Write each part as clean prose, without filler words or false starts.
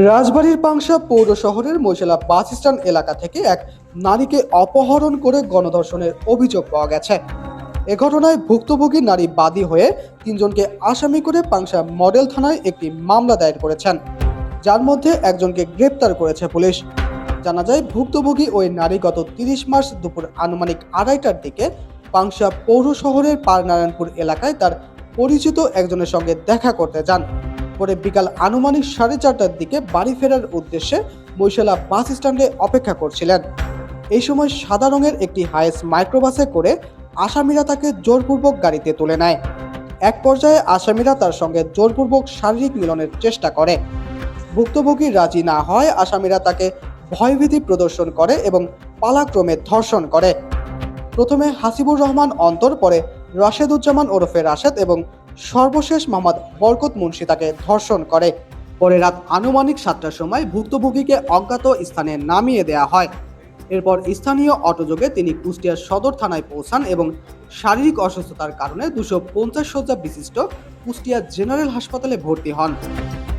রাজবাড়ীর পাংশা পৌর শহরের মৈশালা bus stand এলাকা থেকে এক নারীকে অপহরণ করে গণধর্ষণের অভিযোগ পাওয়া গেছে। এ ঘটনায় ভুক্তভোগী নারী বাদী হয়ে তিনজনকে আসামি করে পাংশা মডেল থানায় একটি মামলা দায়ের করেছেন, যার মধ্যে একজনকে গ্রেপ্তার করেছে পুলিশ। জানা যায়, ভুক্তভোগী ওই নারী গত 30 মার্চ দুপুর আনুমানিক 2:30টার দিকে পাংশা পৌর শহরের পারনারায়ণপুর এলাকায় তার পরিচিত একজনের সঙ্গে দেখা করতে যান। পরে বিকাল আনুমানিক 4:30টার দিকে বাড়ি ফেরার উদ্দেশ্যে মৈশালা বাস স্ট্যান্ডে অপেক্ষা করছিলেন। এই সময় সাদা রঙের একটি হায়েস মাইক্রোবাসে করে আসামিরা তাকে জোরপূর্বক গাড়িতে তুলে নেয়। এক পর্যায়ে আসামিরা তার সঙ্গে জোরপূর্বক শারীরিক মিলনের চেষ্টা করে। ভুক্তভোগী রাজি না হয় আসামিরা তাকে ভয়ভীতি প্রদর্শন করে এবং পালাক্রমে ধর্ষণ করে। প্রথমে হাসিবুর রহমান অন্তর, পরে রাশেদুজ্জামান ওরফে রাশেদ এবং সর্বশেষ মোহাম্মদ বরকত মুন্সি তাকে ধর্ষণ করে। পরে রাত আনুমানিক 7টার সময় ভুক্তভোগীকে অজ্ঞাত স্থানে নামিয়ে দেওয়া হয়। এরপর স্থানীয় অটোযোগে তিনি কুষ্টিয়া সদর থানায় পৌঁছান এবং শারীরিক অসুস্থতার কারণে 250 শয্যা বিশিষ্ট কুষ্টিয়া জেনারেল হাসপাতালে ভর্তি হন।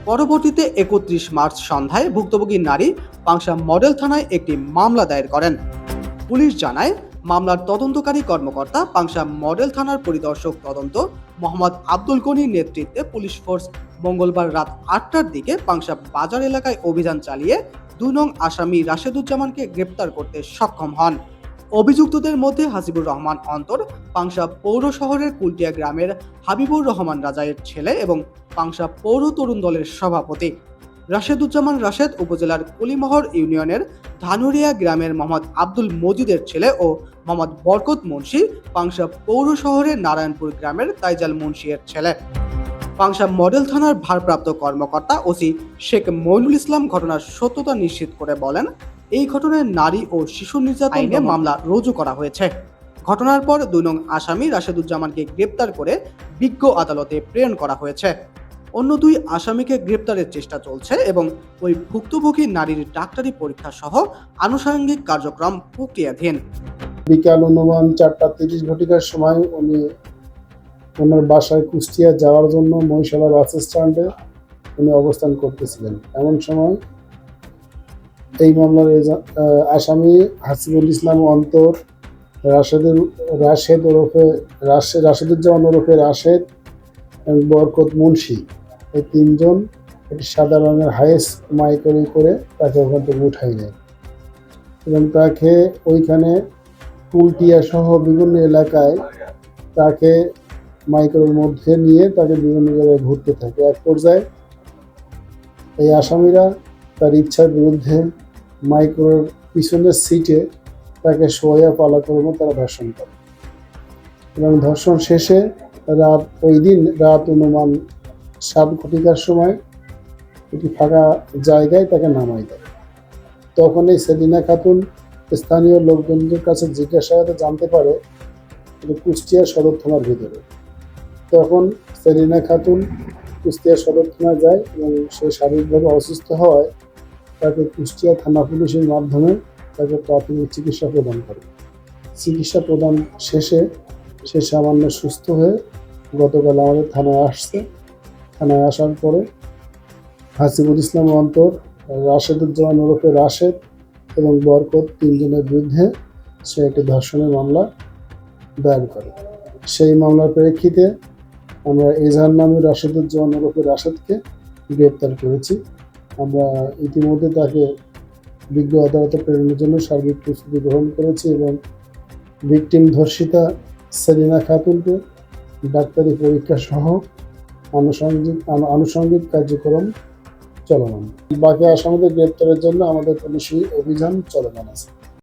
পরবর্তীতে 31 মার্চ সন্ধ্যায় ভুক্তভোগী নারী পাংশা মডেল থানায় একটি মামলা দায়ের করেন। পুলিশ জানায়, মামলার তদন্তকারী কর্মকর্তা পাংশা মডেল থানার পরিদর্শক তদন্ত মোহাম্মদ আব্দুল গনির নেতৃত্বে পুলিশ ফোর্স মঙ্গলবার রাত 8টার দিকে পাংশা বাজার এলাকায় অভিযান চালিয়ে 2 নং আসামি রাশেদুজ্জামানকে গ্রেপ্তার করতে সক্ষম হন। অভিযুক্তদের মধ্যে হাসিবুর রহমান অন্তর পাংশা পৌর শহরের কুলটিয়া গ্রামের হাবিবুর রহমান রাজায়ের ছেলে এবং পাংশা পৌর তরুণ দলের সভাপতি। রাশেদুজ্জামান রাশেদ উপজেলার কলিমহর ইউনিয়নের ধানুরিয়া গ্রামের মোহাম্মদ আব্দুল মজিদের ছেলে ও মোহাম্মদ বরকত মুন্সি পাংশা পৌর শহরের নারায়ণপুর গ্রামের তাইজাল মুন্সিয়ের ছেলে। পাংশা মডেল থানার ভারপ্রাপ্ত কর্মকর্তা ওসি শেখ মইনুল ইসলাম ঘটনার সত্যতা নিশ্চিত করে বলেন, এই ঘটনায় নারী ও শিশু নির্যাতন আইনে মামলা রুজু করা হয়েছে। ঘটনার পর 2 নং আসামি রাশেদুজ্জামানকে গ্রেপ্তার করে বিজ্ঞ আদালতে প্রেরণ করা হয়েছে। অন্য 2 আসামিকে গ্রেপ্তারের চেষ্টা চলছে এবং ওই ভুক্তভোগী নারীর ডাক্তারি পরীক্ষা সহ আনুষঙ্গিক কার্যক্রম প্রক্রিয়াধীন। বিকাল অনুমান 4:30 ঘটিকার সময় উনি ওনার বাসায় কুষ্টিয়া যাওয়ার জন্য মহিশালা বাস স্ট্যান্ডে উনি অবস্থান করতেছিলেন। এমন সময় এই মামলার আসামি হাসিবুল ইসলাম অন্তর, রাশেদুজ্জামান ওরফে রাশেদ এবং বরকত মুন্সি, এই 3 জন একটি সাদা রঙের হায়েস মাইক্রো করে তাকে ওখান থেকে উঠাই নেয় এবং তাকে ওইখানে কুলটিয়া সহ বিভিন্ন এলাকায় তাকে মাইক্রোর মধ্যে নিয়ে তাকে বিভিন্ন জায়গায় ঘুরতে থাকে। এক পর্যায়ে এই আসামিরা তার ইচ্ছার বিরুদ্ধে মাইক্রোর পিছনের সিটে তাকে শোয়া পালাক্রমে তারা ধর্ষণ করে এবং ধর্ষণ শেষে ওই দিন রাত অনুমান 7 ঘটিকার সময় একটি ফাঁকা জায়গায় তাকে নামাই দেয়। তখন এই সেলিনা খাতুন স্থানীয় লোকজনদের কাছে জিজ্ঞাসাবাদে জানতে পারে কুষ্টিয়া সদর থানার ভিতরে। তখন সেলিনা খাতুন কুষ্টিয়া সদর থানায় যায় এবং সে শারীরিকভাবে অসুস্থ হওয়ায় তাকে কুষ্টিয়া থানা পুলিশের মাধ্যমে তাকে প্রাথমিক চিকিৎসা প্রদান করে। চিকিৎসা প্রদান শেষে সে সামান্য সুস্থ হয়ে গতকাল আমাদের থানায় আসছে। থানায় আসার পরে হাসিবুল ইসলাম অন্তর, রাশেদুজ্জামান ওরফে রাশেদ এবং বরকত 3 জনের বিরুদ্ধে সে একটি ধর্ষণের মামলা দায়ের করে। সেই মামলার প্রেক্ষিতে আমরা এজাহার নামে রাশেদুজ্জামান ওরফে রাশেদকে গ্রেপ্তার করেছি। আমরা ইতিমধ্যে তাকে বিজ্ঞ আদালতে প্রেরণের জন্য সার্বিক প্রস্তুতি গ্রহণ করেছি এবং ভিকটিম ধর্ষিতা সেলিনা খাতুনকে ডাক্তারি পরীক্ষা সহ আনুষঙ্গিক কার্যক্রম চলমান। বাকি আসামিদের গ্রেপ্তারের জন্য আমাদের পুলিশি অভিযান চলমান আছে।